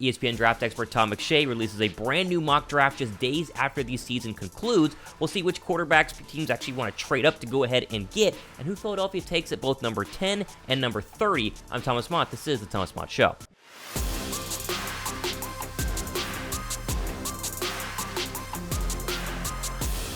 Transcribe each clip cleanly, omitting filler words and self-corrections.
ESPN draft expert Todd McShay releases a brand new mock draft just days after the season concludes. We'll see which quarterbacks teams actually want to trade up to go ahead and get, and who Philadelphia takes at both number 10 and number 30. I'm Thomas Mott. This is the Thomas Mott Show.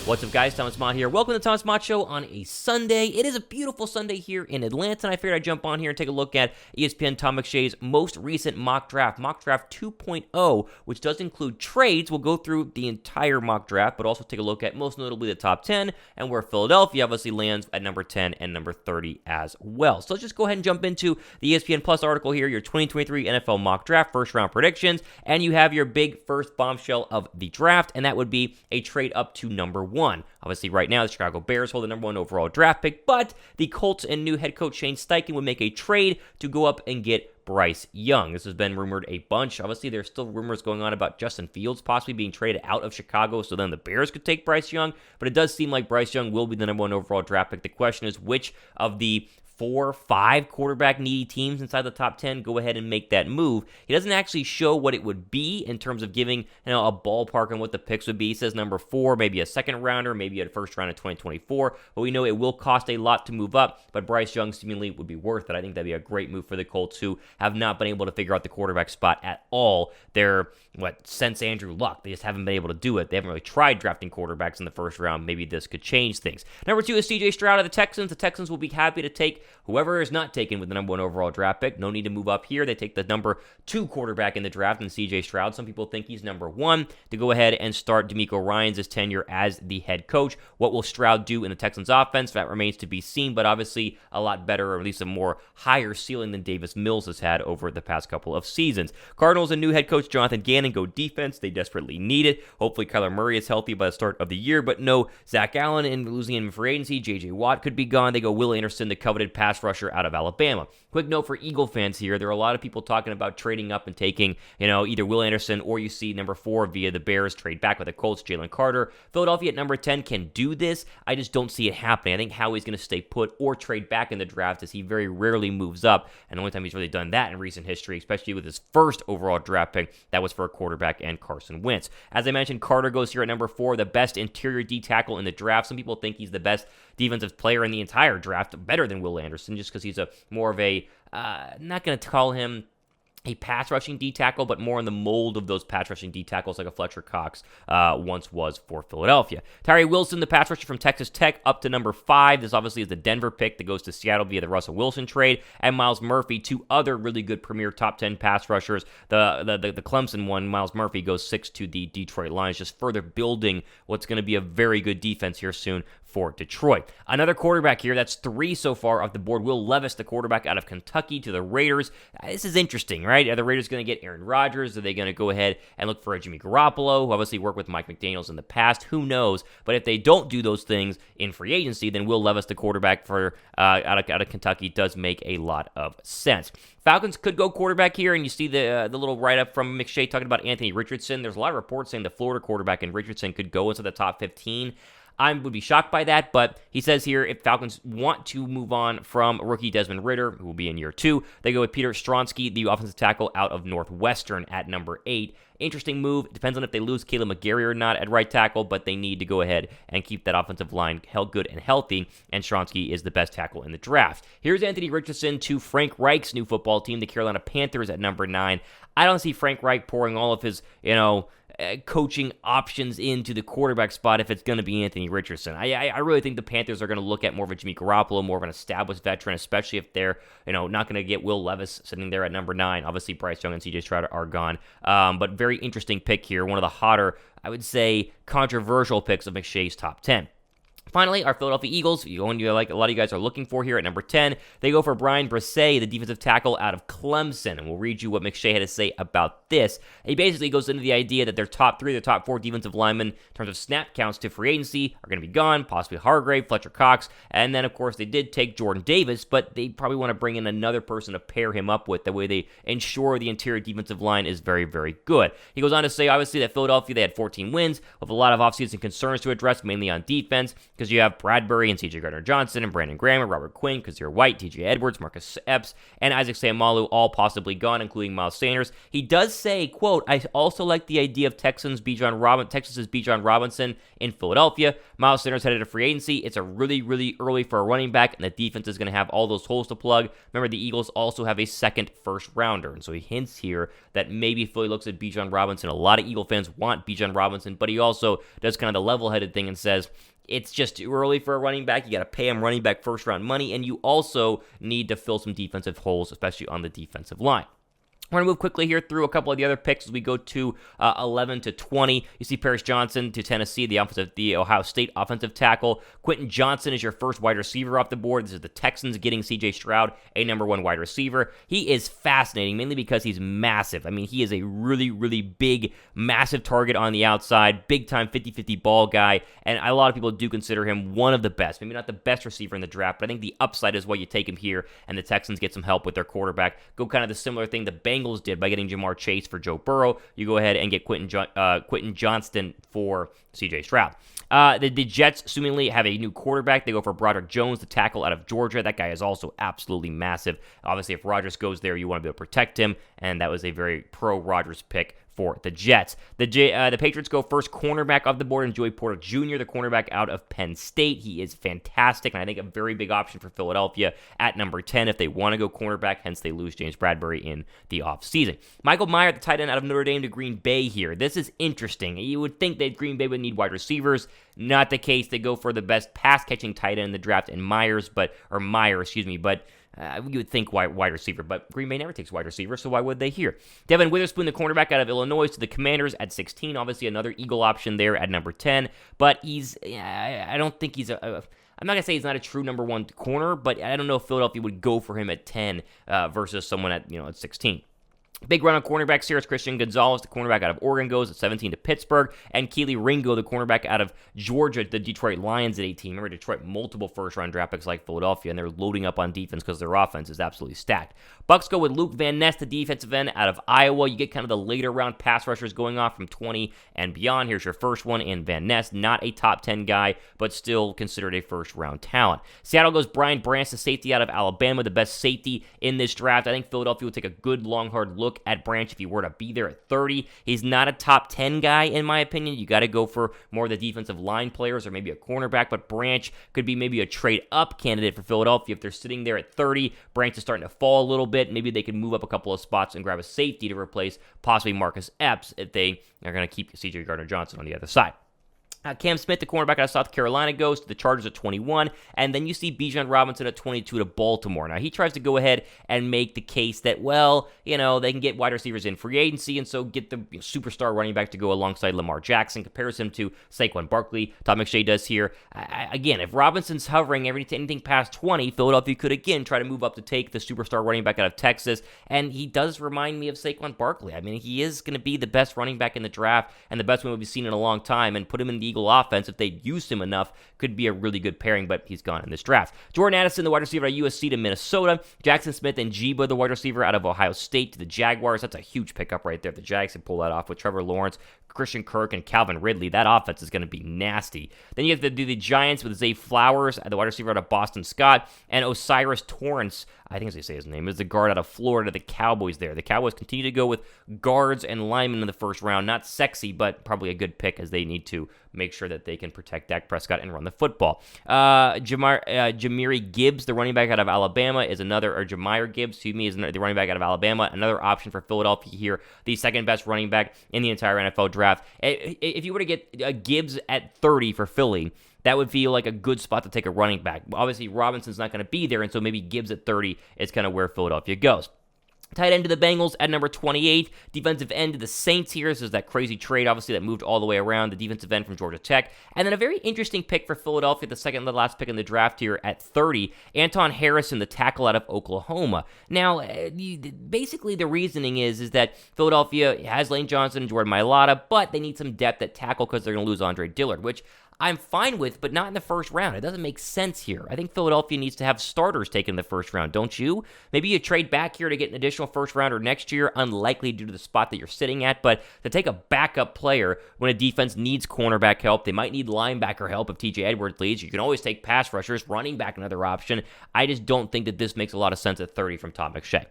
What's up, guys? Thomas Mott here. Welcome to the Thomas Mott Show on a Sunday. It is a beautiful Sunday here in Atlanta, and I figured I'd jump on here and take a look at ESPN Todd McShay's most recent mock draft 2.0, which does include trades. We'll go through the entire mock draft, but also take a look at most notably the top 10 and where Philadelphia obviously lands at number 10 and number 30 as well. So let's just go ahead and jump into the ESPN Plus article here, your 2023 NFL mock draft, first round predictions, and you have your big first bombshell of the draft, and that would be a trade up to number 1. Obviously, right now, the Chicago Bears hold the number 1 overall draft pick, but the Colts and new head coach Shane Steichen would make a trade to go up and get Bryce Young. This has been rumored a bunch. Obviously, there's still rumors going on about Justin Fields possibly being traded out of Chicago, so then the Bears could take Bryce Young, but it does seem like Bryce Young will be the number 1 overall draft pick. The question is, which of the 4 or 5 quarterback needy teams inside the top 10 go ahead and make that move? He doesn't actually show what it would be in terms of giving a ballpark on what the picks would be. He says number 4, maybe a second rounder, maybe a first round in 2024, but we know it will cost a lot to move up, but Bryce Young seemingly would be worth it. I think that'd be a great move for the Colts, who have not been able to figure out the quarterback spot at all. They're, since Andrew Luck, they just haven't been able to do it. They haven't really tried drafting quarterbacks in the first round. Maybe this could change things. Number 2 is CJ Stroud of the Texans. The Texans will be happy to take whoever is not taken with the number 1 overall draft pick. No need to move up here. They take the number 2 quarterback in the draft in CJ Stroud. Some people think he's number 1 to go ahead and start DeMeco Ryans' tenure as the head coach. What will Stroud do in the Texans offense? That remains to be seen, but obviously a lot better, or at least a more higher ceiling than Davis Mills has had over the past couple of seasons. Cardinals and new head coach Jonathan Gannon go defense. They desperately need it. Hopefully Kyler Murray is healthy by the start of the year, but no Zach Allen in losing him in free agency. J.J. Watt could be gone. They go Will Anderson, the coveted pass rusher out of Alabama. Quick note for Eagle fans here. There are a lot of people talking about trading up and taking, either Will Anderson or you see number 4 via the Bears trade back with the Colts, Jalen Carter. Philadelphia at number 10 can do this. I just don't see it happening. I think Howie's going to stay put or trade back in the draft, as he very rarely moves up. And the only time he's really done that in recent history, especially with his first overall draft pick, that was for a quarterback and Carson Wentz. As I mentioned, Carter goes here at number 4, the best interior D tackle in the draft. Some people think he's the best defensive player in the entire draft, better than Will Anderson, just because he's a more of a, not going to call him a pass rushing D tackle, but more in the mold of those pass rushing D tackles like a Fletcher Cox once was for Philadelphia. Tyree Wilson, the pass rusher from Texas Tech, up to number 5. This obviously is the Denver pick that goes to Seattle via the Russell Wilson trade, and Myles Murphy, 2 other really good premier top 10 pass rushers. The Clemson one, Myles Murphy, goes 6 to the Detroit Lions, just further building what's going to be a very good defense here soon for Detroit. Another quarterback here, that's 3 so far off the board. Will Levis, the quarterback out of Kentucky, to the Raiders. This is interesting, right? Are the Raiders going to get Aaron Rodgers? Are they going to go ahead and look for a Jimmy Garoppolo, who obviously worked with Mike McDaniels in the past? Who knows? But if they don't do those things in free agency, then Will Levis, the quarterback for out of Kentucky, does make a lot of sense. Falcons could go quarterback here, and you see the little write-up from McShay talking about Anthony Richardson. There's a lot of reports saying the Florida quarterback and Richardson could go into the top 15. I would be shocked by that, but he says here if Falcons want to move on from rookie Desmond Ridder, who will be in year 2, they go with Peter Stronsky, the offensive tackle out of Northwestern, at number 8. Interesting move. Depends on if they lose Caleb McGarry or not at right tackle, but they need to go ahead and keep that offensive line held good and healthy, and Stronsky is the best tackle in the draft. Here's Anthony Richardson to Frank Reich's new football team, the Carolina Panthers, at number 9. I don't see Frank Reich pouring all of his, coaching options into the quarterback spot if it's going to be Anthony Richardson. I really think the Panthers are going to look at more of a Jimmy Garoppolo, more of an established veteran, especially if they're, not going to get Will Levis sitting there at number 9. Obviously, Bryce Young and CJ Stroud are gone. But very interesting pick here. One of the hotter, I would say, controversial picks of McShay's top 10. Finally, our Philadelphia Eagles, like a lot of you guys are looking for here at number 10, they go for Brian Bresee, the defensive tackle out of Clemson, and we'll read you what McShay had to say about this. He basically goes into the idea that their top 3, their top 4 defensive linemen, in terms of snap counts to free agency, are going to be gone, possibly Hargrave, Fletcher Cox, and then, of course, they did take Jordan Davis, but they probably want to bring in another person to pair him up with. That way they ensure the interior defensive line is very, very good. He goes on to say, obviously, that Philadelphia, they had 14 wins, with a lot of offseason concerns to address, mainly on defense. because you have Bradbury and C.J. Gardner-Johnson and Brandon Graham and Robert Quinn, Kazir White, T.J. Edwards, Marcus Epps, and Isaac Seumalo all possibly gone, including Miles Sanders. He does say, quote, I also like the idea of Texas's Bijan Robinson in Philadelphia. Miles Sanders headed to free agency. It's a really, really early for a running back, and the defense is going to have all those holes to plug. Remember, the Eagles also have a second first-rounder, and so he hints here that maybe Philly looks at Bijan Robinson. A lot of Eagle fans want Bijan Robinson, but he also does kind of the level-headed thing and says, it's just too early for a running back. You got to pay him running back first-round money, and you also need to fill some defensive holes, especially on the defensive line. We're going to move quickly here through a couple of the other picks as we go to 11 to 20. You see Paris Johnson to Tennessee, the Ohio State offensive tackle. Quentin Johnson is your first wide receiver off the board. This is the Texans getting C.J. Stroud, a number one wide receiver. He is fascinating, mainly because he's massive. I mean, he is a really, really big, massive target on the outside, big-time 50-50 ball guy, and a lot of people do consider him one of the best. Maybe not the best receiver in the draft, but I think the upside is why you take him here, and the Texans get some help with their quarterback. Go kind of the similar thing the Bengals did by getting Jamar Chase for Joe Burrow. You go ahead and get Quentin Johnston for C.J. Stroud. The Jets assumingly have a new quarterback. They go for Broderick Jones, the tackle out of Georgia. That guy is also absolutely massive. Obviously, if Rodgers goes there, you want to be able to protect him, and that was a very pro-Rodgers pick for the Jets. The Patriots go first cornerback off the board, and Joey Porter Jr., the cornerback out of Penn State. He is fantastic, and I think a very big option for Philadelphia at number 10 if they want to go cornerback, hence they lose James Bradbury in the offseason. Michael Mayer, the tight end out of Notre Dame to Green Bay here. This is interesting. You would think that Green Bay would need wide receivers. Not the case. They go for the best pass-catching tight end in the draft in Meyer, but you would think wide receiver, but Green Bay never takes wide receiver, so why would they here? Devin Witherspoon, the cornerback out of Illinois, to the Commanders at 16. Obviously, another Eagle option there at number 10, but I don't think he's I'm not going to say he's not a true number one corner, but I don't know if Philadelphia would go for him at 10 versus someone at 16. Big run on cornerbacks here. It's Christian Gonzalez, the cornerback out of Oregon, goes at 17 to Pittsburgh. And Keely Ringo, the cornerback out of Georgia, the Detroit Lions at 18. Remember, Detroit, multiple first-round draft picks like Philadelphia, and they're loading up on defense because their offense is absolutely stacked. Bucks go with Luke Van Ness, the defensive end out of Iowa. You get kind of the later round pass rushers going off from 20 and beyond. Here's your first one in Van Ness. Not a top 10 guy, but still considered a first-round talent. Seattle goes Brian Branch, the safety out of Alabama, the best safety in this draft. I think Philadelphia would take a good, long, hard look at Branch if he were to be there at 30. He's not a top 10 guy, in my opinion. You got to go for more of the defensive line players or maybe a cornerback, but Branch could be maybe a trade-up candidate for Philadelphia. If they're sitting there at 30, Branch is starting to fall a little bit. Maybe they can move up a couple of spots and grab a safety to replace possibly Marcus Epps if they are going to keep C.J. Gardner-Johnson on the other side. Cam Smith, the cornerback out of South Carolina, goes to the Chargers at 21, and then you see Bijan Robinson at 22 to Baltimore. Now, he tries to go ahead and make the case that, they can get wide receivers in free agency, and so get the superstar running back to go alongside Lamar Jackson, compares him to Saquon Barkley. Todd McShay does here. Again, if Robinson's hovering anything past 20, Philadelphia could, again, try to move up to take the superstar running back out of Texas, and he does remind me of Saquon Barkley. I mean, he is going to be the best running back in the draft, and the best one we've seen in a long time, and put him in the offense, if they use him enough, could be a really good pairing, but he's gone in this draft. Jordan Addison, the wide receiver out of USC to Minnesota. Jackson Smith and Jiba, the wide receiver out of Ohio State to the Jaguars. That's a huge pickup right there. The Jags can pull that off with Trevor Lawrence, Christian Kirk, and Calvin Ridley. That offense is going to be nasty. Then you have to do the Giants with Zay Flowers, the wide receiver out of Boston Scott, and Osiris Torrance, I think as they say his name, is the guard out of Florida, the Cowboys there. The Cowboys continue to go with guards and linemen in the first round. Not sexy, but probably a good pick as they need to make sure that they can protect Dak Prescott and run the football. Jahmyr Gibbs, the running back out of Alabama, is the running back out of Alabama, another option for Philadelphia here, the second best running back in the entire NFL draft. If you were to get Gibbs at 30 for Philly, that would feel like a good spot to take a running back. Obviously, Robinson's not going to be there, and so maybe Gibbs at 30 is kind of where Philadelphia goes. Tight end to the Bengals at number 28. Defensive end to the Saints here. This is that crazy trade, obviously, that moved all the way around. The defensive end from Georgia Tech. And then a very interesting pick for Philadelphia, the second to the last pick in the draft here at 30. Anton Harrison, the tackle out of Oklahoma. Now, basically the reasoning is that Philadelphia has Lane Johnson and Jordan Mailata, but they need some depth at tackle because they're going to lose Andre Dillard, which I'm fine with, but not in the first round. It doesn't make sense here. I think Philadelphia needs to have starters taken in the first round, don't you? Maybe you trade back here to get an additional first rounder next year, unlikely due to the spot that you're sitting at, but to take a backup player when a defense needs cornerback help, they might need linebacker help if TJ Edwards leaves. You can always take pass rushers, running back another option. I just don't think that this makes a lot of sense at 30 from Todd McShay.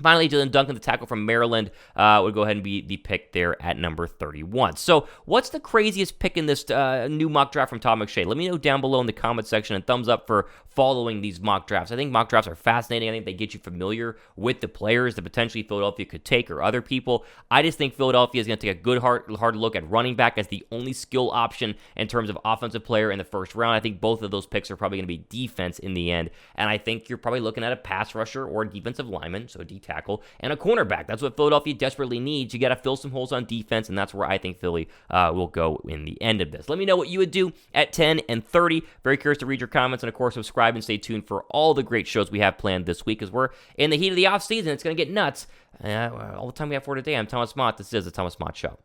Finally, Jalen Duncan, the tackle from Maryland, would go ahead and be the pick there at number 31. So what's the craziest pick in this new mock draft from Todd McShay? Let me know down below in the comment section, and thumbs up for following these mock drafts. I think mock drafts are fascinating. I think they get you familiar with the players that potentially Philadelphia could take or other people. I just think Philadelphia is going to take a good hard look at running back as the only skill option in terms of offensive player in the first round. I think both of those picks are probably going to be defense in the end, and I think you're probably looking at a pass rusher or a defensive lineman, so D tackle, and a cornerback. That's what Philadelphia desperately needs. You got to fill some holes on defense, and that's where I think Philly will go in the end of this. Let me know what you would do at 10 and 30. Very curious to read your comments, and of course, subscribe and stay tuned for all the great shows we have planned this week, as we're in the heat of the offseason. It's going to get nuts. All the time we have for today. I'm Thomas Mott. This is the Thomas Mott Show.